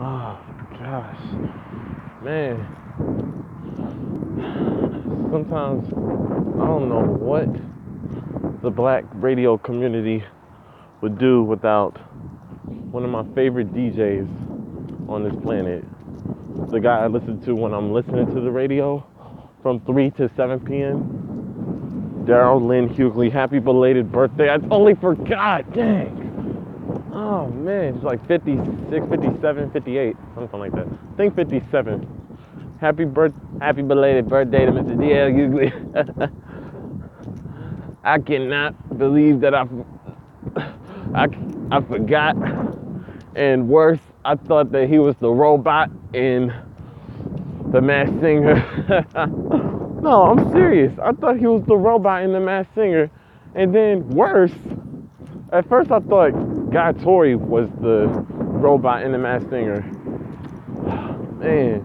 Oh gosh, man. Sometimes I don't know what the black radio community would do without one of my favorite DJs on this planet. The guy I listen to when I'm listening to the radio from 3 to 7 p.m. Daryl Lynn Hughley. Happy belated birthday. I totally forgot. Dang. Oh man, it's like 56, 57, 58, something like that. I think 57. Happy belated birthday to Mr. D.L. Hughley. I cannot believe that I, I forgot. And worse, I thought that he was the robot in The Masked Singer. No, I'm serious. I thought he was the robot in The Masked Singer. And then worse, at first I thought Guy Tori was the robot in The Masked Singer. Man.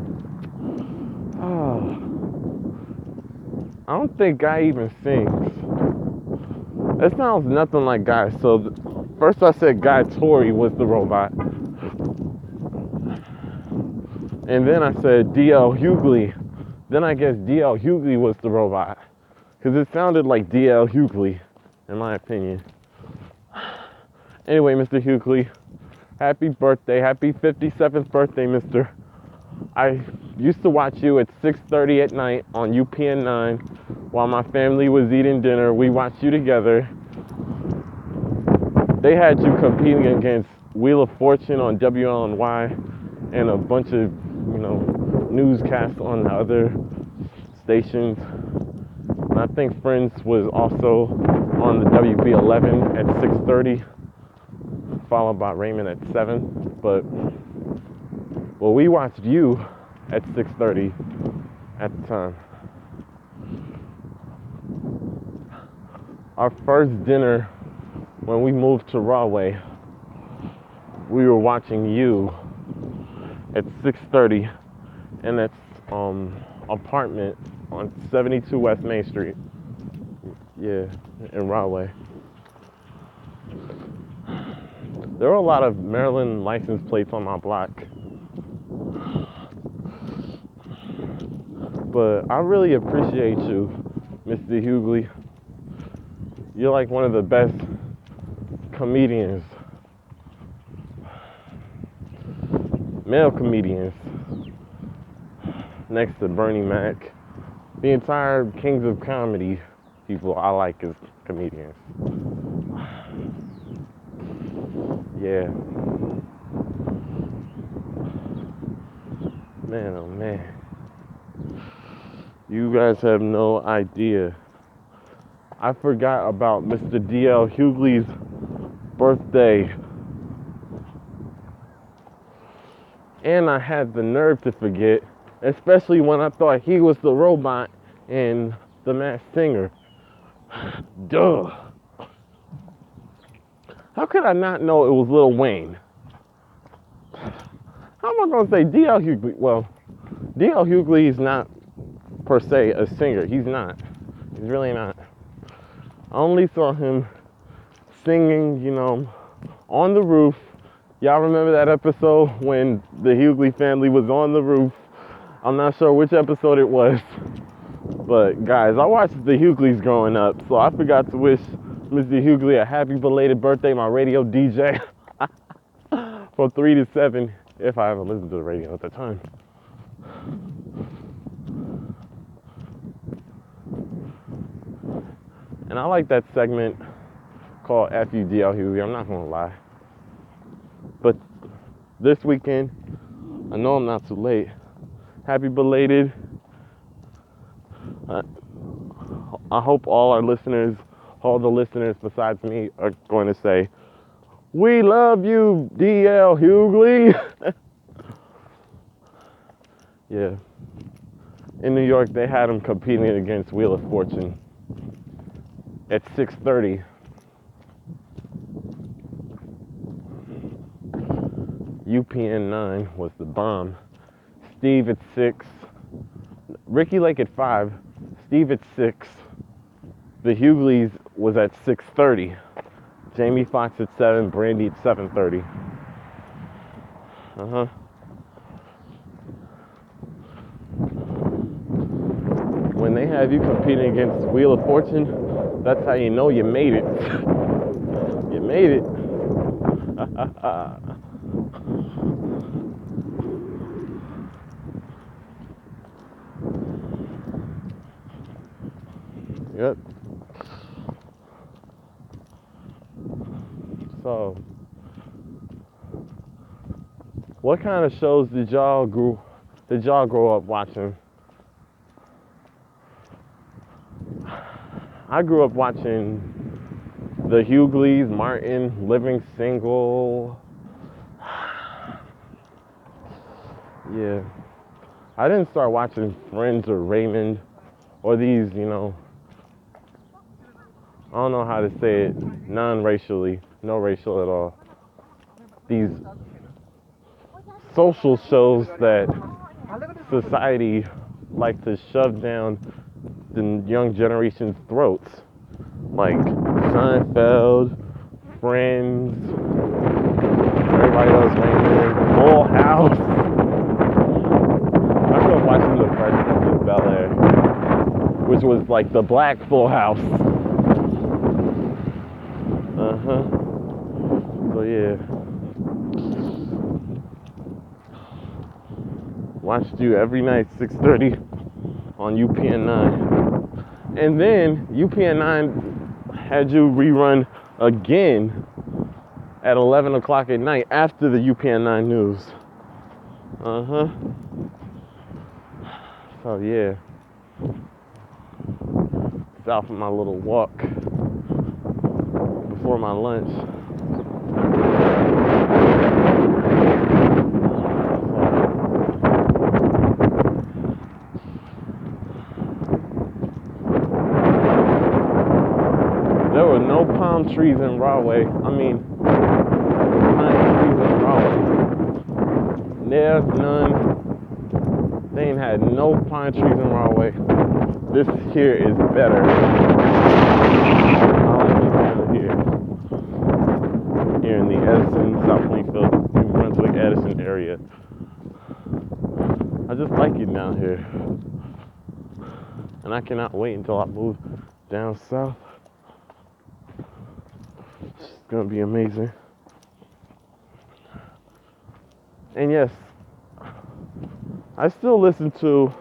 Oh. I don't think Guy even sings. It sounds nothing like Guy. So first I said Guy Tori was the robot. And then I said D.L. Hughley. Then I guess D.L. Hughley was the robot. Because it sounded like D.L. Hughley, in my opinion. Anyway, Mr. Hughley, happy birthday. Happy 57th birthday, mister. I used to watch you at 6:30 at night on UPN 9 while my family was eating dinner. We watched you together. They had you competing against Wheel of Fortune on WLNY and a bunch of, newscasts on the other stations. And I think Friends was also on the WB11 at 6:30, followed by Raymond at 7. But, well, we watched you at 6:30 at the time. Our first dinner when we moved to Rahway, we were watching you at 6:30 in that apartment on 72 West Main Street. Yeah, in Rahway. There were a lot of Maryland license plates on my block. But I really appreciate you, Mr. Hughley. You're like one of the best comedians, male comedians, next to Bernie Mac. The entire Kings of Comedy people I like as comedians. Yeah. Man, oh man. You guys have no idea. I forgot about Mr. D.L. Hughley's birthday. And I had the nerve to forget, especially when I thought he was the robot in The Masked Singer. Duh. How could I not know it was Lil Wayne? How am I going to say D.L. Hughley? Well, D.L. Hughley is not per se a singer. He's not. He's really not. I only saw him singing, on the roof. Y'all remember that episode when the Hughley family was on the roof? I'm not sure which episode it was. But guys, I watched the Hughleys growing up, so I forgot to wish Mr. Hughley a happy belated birthday, my radio DJ, from 3 to 7, if I ever listened to the radio at the time. And I like that segment called FUDL Hughley, I'm not gonna lie. But this weekend, I know I'm not too late. Happy belated. I hope all the listeners besides me are going to say, "We love you, D.L. Hughley." Yeah. In New York, they had him competing against Wheel of Fortune at 6:30. UPN 9 was the bomb. Steve at 6. Ricky Lake at 5. Steve at 6. The Hughleys was at 6:30. Jamie Foxx at 7. Brandy at 7:30. when they have you competing against Wheel of Fortune, that's how you know you made it. You made it. Yep. So, what kind of shows did y'all grow up watching? I grew up watching the Hughleys, Martin, Living Single. Yeah. I didn't start watching Friends or Raymond or these, I don't know how to say it, non-racially, no racial at all. These social shows that society like to shove down the young generation's throats, like Seinfeld, Friends, everybody else, Raymond, Full House. I grew up watching The Fresh Prince of Bel-Air, which was like the black Full House. So yeah. Watched you every night, 6:30 on UPN 9. And then UPN 9 had you rerun again at 11 o'clock at night after the UPN 9 news. So yeah. It's out for my little walk before my lunch. There were no palm trees in Rahway. Pine trees in Rahway. There's none. They ain't had no pine trees in Rahway. This here is better. I like this weather here. Here in the Edison, South Plainfield, New Brunswick, Edison area. I just like it down here. And I cannot wait until I move down south. It's gonna be amazing. And yes, I still listen to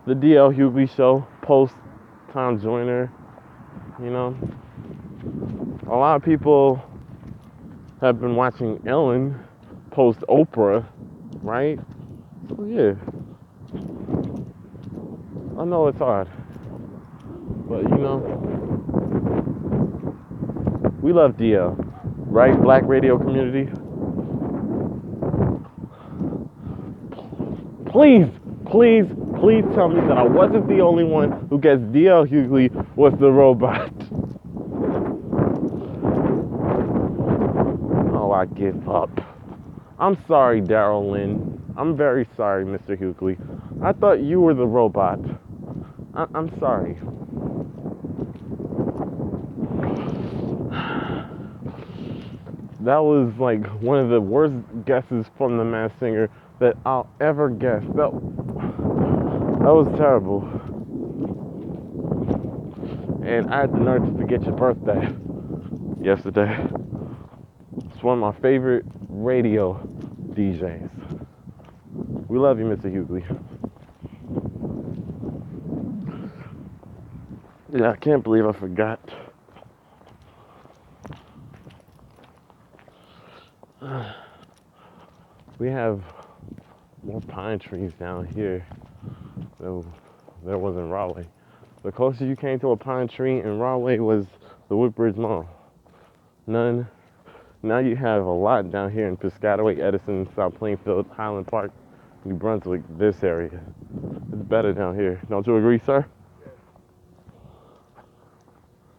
the DL Hughley show post Tom Joyner. A lot of people have been watching Ellen post Oprah, right? So yeah, I know it's hard, but we love DL, right? Black radio community. Please tell me that I wasn't the only one who gets DL Hughley was the robot. Oh, I give up. I'm sorry, Daryl Lynn. I'm very sorry, Mr. Hughley. I thought you were the robot. I'm sorry. That was like one of the worst guesses from The Masked Singer that I'll ever guess. That was terrible. And I had the nerve to forget your birthday yesterday. It's one of my favorite radio DJs. We love you, Mr. Hughley. Yeah, I can't believe I forgot. We have more pine trees down here than there was in Rahway. The closest you came to a pine tree in Rahway was the Woodbridge Mall. None. Now you have a lot down here in Piscataway, Edison, South Plainfield, Highland Park, New Brunswick, this area. It's better down here. Don't you agree, sir?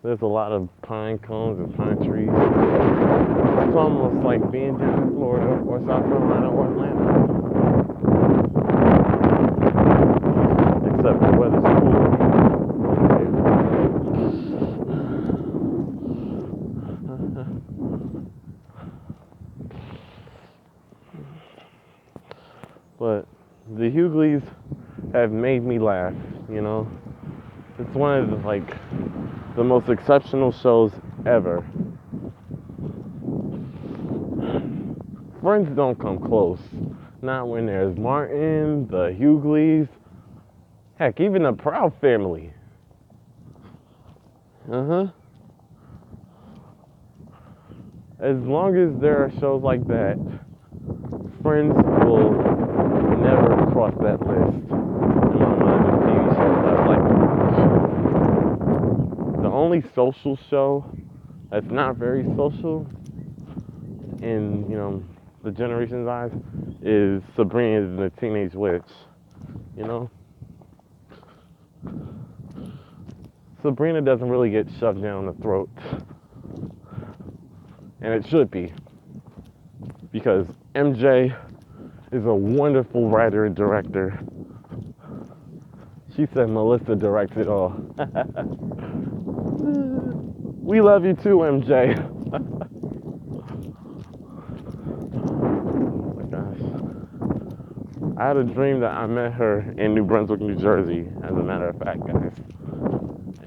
There's a lot of pine cones and pine trees. It's almost like being down in Florida or South Carolina or Atlanta. Except the weather's cooler. But the Hughleys have made me laugh, It's one of the most exceptional shows ever. Friends don't come close. Not when there's Martin, the Hughleys, heck, even the Proud family. As long as there are shows like that, Friends will never cross that list in my mind of TV shows I'd like to watch. The only social show that's not very social in, the generation's eyes is Sabrina the Teenage Witch. Sabrina doesn't really get shoved down the throat. And it should be. Because MJ is a wonderful writer and director. She said Melissa directs it all. We love you too, MJ. Oh my gosh. I had a dream that I met her in New Brunswick, New Jersey, as a matter of fact, guys.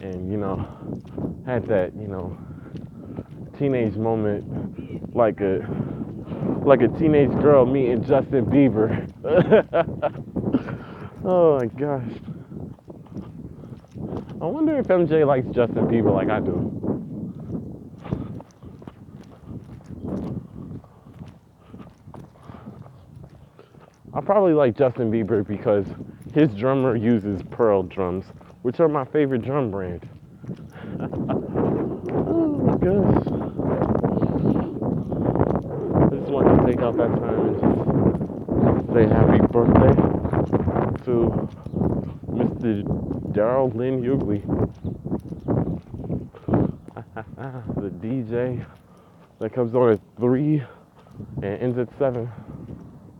And, had that, teenage moment like a teenage girl meeting Justin Bieber. Oh my gosh. I wonder if MJ likes Justin Bieber like I do. I probably like Justin Bieber because his drummer uses Pearl drums, which are my favorite drum brand. Oh my gosh. I just wanted to take out that time and just say happy birthday to Mr. Darrell Lynn Hughley, the DJ that comes on at 3 and ends at 7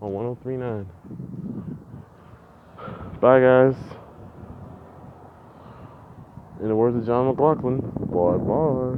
on 103.9. Bye, guys. In the words of John McLaughlin, bye bye.